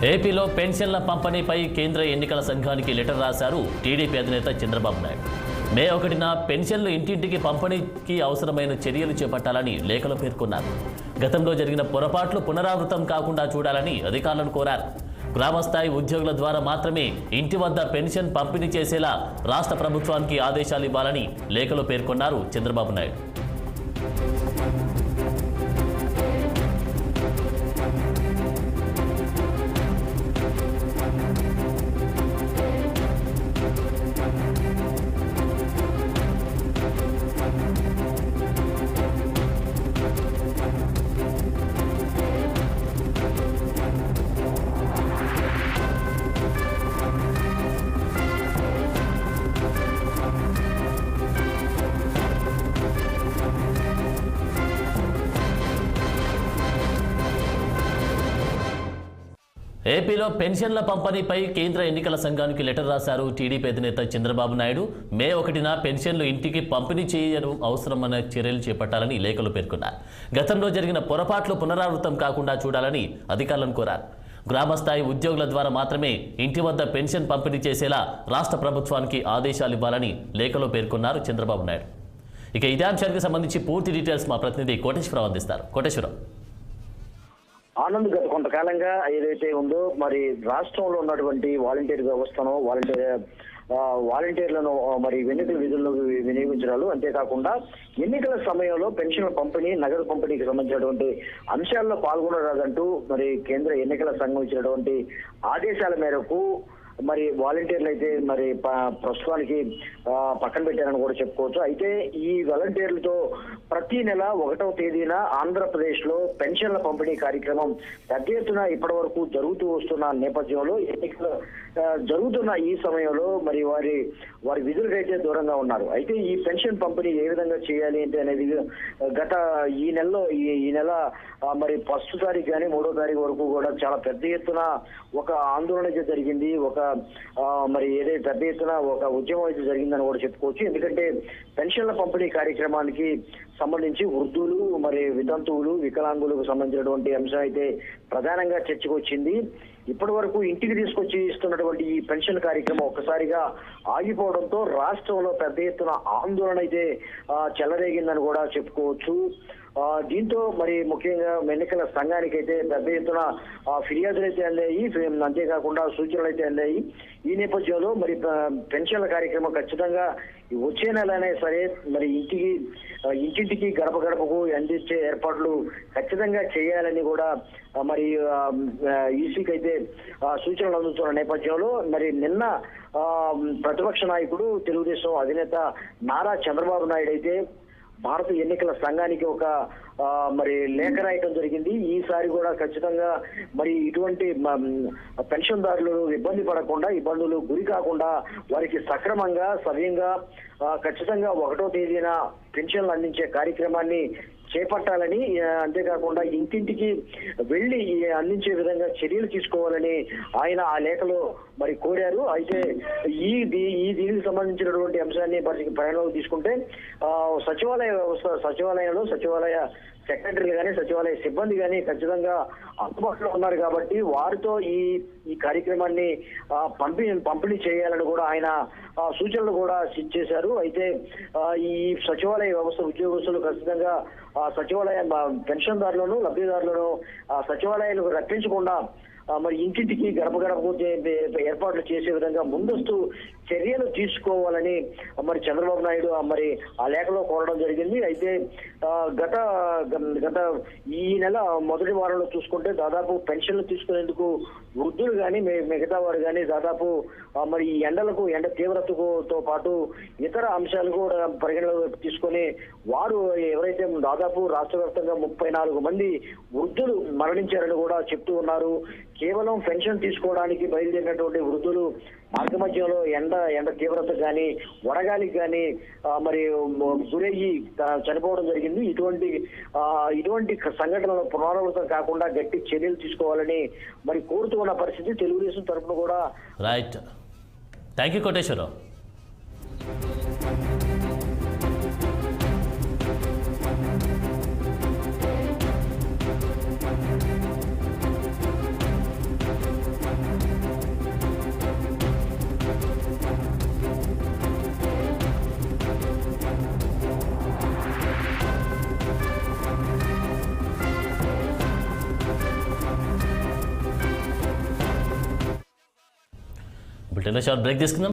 ఏపీలో పెన్షన్ల పంపిణీపై కేంద్ర ఎన్నికల సంఘానికి లెటర్ రాశారు టీడీపీ అధినేత చంద్రబాబు నాయుడు. మే 1న పెన్షన్లు ఇంటింటికి పంపిణీకి అవసరమైన చర్యలు చేపట్టాలని లేఖలో పేర్కొన్నారు. గతంలో జరిగిన పొరపాట్లు పునరావృతం కాకుండా చూడాలని అధికారులను కోరారు. గ్రామస్థాయి ఉద్యోగుల ద్వారా మాత్రమే ఇంటి వద్ద పెన్షన్ పంపిణీ చేసేలా రాష్ట్ర ప్రభుత్వానికి ఆదేశాలు ఇవ్వాలని లేఖలో పేర్కొన్నారు చంద్రబాబు నాయుడు. ఏపీలో పెన్షన్ల పంపిణీపై కేంద్ర ఎన్నికల సంఘానికి లెటర్ రాశారు టీడీపీ అధినేత చంద్రబాబు నాయుడు. మే 1న పెన్షన్లు ఇంటికి పంపిణీ చేయడం అవసరమైన చర్యలు చేపట్టాలని లేఖలో పేర్కొన్నారు. గతంలో జరిగిన పొరపాట్లు పునరావృతం కాకుండా చూడాలని అధికారులను కోరారు. గ్రామస్థాయి ఉద్యోగుల ద్వారా మాత్రమే ఇంటి వద్ద పెన్షన్ పంపిణీ చేసేలా రాష్ట్ర ప్రభుత్వానికి ఆదేశాలు ఇవ్వాలని లేఖలో పేర్కొన్నారు చంద్రబాబు నాయుడు. ఇక ఇదే అంశానికి సంబంధించి పూర్తి డీటెయిల్స్ మా ప్రతినిధి కోటేశ్వరరావు అందిస్తారు. కోటేశ్వరరావు, ఆనంద్ గత కొంతకాలంగా ఏదైతే ఉందో మరి రాష్ట్రంలో ఉన్నటువంటి వాలంటీర్ వ్యవస్థను వాలంటీర్లను మరి ఎన్నికల విధుల్లో వినియోగించడాలు, అంతేకాకుండా ఎన్నికల సమయంలో పెన్షన్ల పంపిణీ, నగదు పంపిణీకి సంబంధించినటువంటి అంశాల్లో పాల్గొనరాదంటూ మరి కేంద్ర ఎన్నికల సంఘం ఇచ్చినటువంటి ఆదేశాల మేరకు మరి వాలంటీర్లు అయితే మరి ప్రస్తుతానికి పక్కన పెట్టారని కూడా చెప్పుకోవచ్చు. అయితే ఈ వాలంటీర్లతో ప్రతి నెల 1వ తేదీన ఆంధ్రప్రదేశ్ లో పెన్షన్ల పంపిణీ కార్యక్రమం పెద్ద ఎత్తున ఇప్పటి వరకు జరుగుతూ వస్తున్న నేపథ్యంలో ఎన్నికలు జరుగుతున్న ఈ సమయంలో మరి వారి విధులకైతే దూరంగా ఉన్నారు. అయితే ఈ పెన్షన్ పంపిణీ ఏ విధంగా చేయాలి అంటే అనేది గత ఈ నెల మరి 1వ తారీఖు కానీ 3వ తారీఖు వరకు కూడా చాలా పెద్ద ఎత్తున ఒక ఆందోళన అయితే జరిగింది. మరి ఏదైతే పెద్ద ఎత్తున ఒక ఉద్యమం అయితే జరిగిందని కూడా చెప్పుకోవచ్చు. ఎందుకంటే పెన్షన్ల పంపిణీ కార్యక్రమానికి సంబంధించి వృద్ధులు, మరి వితంతువులు, వికలాంగులకు సంబంధించినటువంటి అంశం అయితే ప్రధానంగా చర్చకు వచ్చింది. ఇప్పటి వరకు ఇంటికి తీసుకొచ్చి ఇస్తున్నటువంటి ఈ పెన్షన్ కార్యక్రమం ఒక్కసారిగా ఆగిపోవడంతో రాష్ట్రంలో పెద్ద ఎత్తున ఆందోళన అయితే చెలరేగిందని కూడా చెప్పుకోవచ్చు. దీంతో మరి ముఖ్యంగా ఎన్నికల సంఘానికి అయితే పెద్ద ఎత్తున ఫిర్యాదులు అయితే అందాయి, అంతేకాకుండా సూచనలు అయితే అందాయి. ఈ నేపథ్యంలో మరి పెన్షన్ల కార్యక్రమం ఖచ్చితంగా వచ్చే నెలనే సరే మరి ఇంటింటికి గడప గడపకు అందించే ఏర్పాట్లు ఖచ్చితంగా చేయాలని కూడా మరి ఈసీకి అయితే సూచనలు అందుతున్న నేపథ్యంలో మరి నిన్న ప్రతిపక్ష నాయకుడు, తెలుగుదేశం అధినేత నారా చంద్రబాబు నాయుడు అయితే భారత ఎన్నికల సంఘానికి ఒక మరి లేఖ రాయటం జరిగింది. ఈసారి కూడా ఖచ్చితంగా మరి ఇటువంటి పెన్షన్దారులు ఇబ్బందులు గురి కాకుండా వారికి సక్రమంగా సవ్యంగా ఖచ్చితంగా 1వ తేదీన పెన్షన్లు అందించే కార్యక్రమాన్ని చేపట్టాలని, అంతేకాకుండా ఇంటింటికి వెళ్లి అందించే విధంగా చర్యలు తీసుకోవాలని ఆయన ఆ లేఖలో మరి కోరారు. అయితే దీనికి సంబంధించినటువంటి అంశాన్ని పరిగణలోకి తీసుకుంటే సచివాలయ సెక్రటరీలు కానీ, సచివాలయ సిబ్బంది కానీ ఖచ్చితంగా అందుబాటులో ఉన్నారు కాబట్టి వారితో ఈ కార్యక్రమాన్ని పంపిణీ చేయాలని కూడా ఆయన సూచనలు కూడా చేశారు. అయితే ఈ సచివాలయ వ్యవస్థ ఉద్యోగస్తులు ఖచ్చితంగా సచివాలయ పెన్షన్దారులను, లబ్ధిదారులను సచివాలయాలకు రప్పించకుండా మరి ఇంటింటికి గడప గడపకు ఏర్పాట్లు చేసే విధంగా ముందస్తు చర్యలు తీసుకోవాలని మరి చంద్రబాబు నాయుడు మరి ఆ లేఖలో కోరడం జరిగింది. అయితే గత ఈ నెల మొదటి వారంలో చూసుకుంటే దాదాపు పెన్షన్లు తీసుకునేందుకు వృద్ధులు కానీ మిగతా వారు కానీ దాదాపు మరి ఈ ఎండ తీవ్రతతో పాటు ఇతర అంశాలు కూడా పరిగణలోకి తీసుకొని వారు ఎవరైతే దాదాపు రాష్ట్ర వ్యాప్తంగా 34 మంది వృద్ధులు మరణించారని కూడా చెప్తూ ఉన్నారు. కేవలం పెన్షన్ తీసుకోవడానికి బయలుదేరినటువంటి వృద్ధులు మార్గ మధ్యంలో ఎండ తీవ్రత కానీ, వడగాలికి కానీ మరి గురయ్యి చనిపోవడం జరిగింది. ఇటువంటి సంఘటనలు పునరావృతం కాకుండా గట్టి చర్యలు తీసుకోవాలని మరి కోరుతూ ఉన్న పరిస్థితి తెలుగుదేశం తరఫున కూడా. Right, thank you Koteswararao. Short break తీసుకుందాం.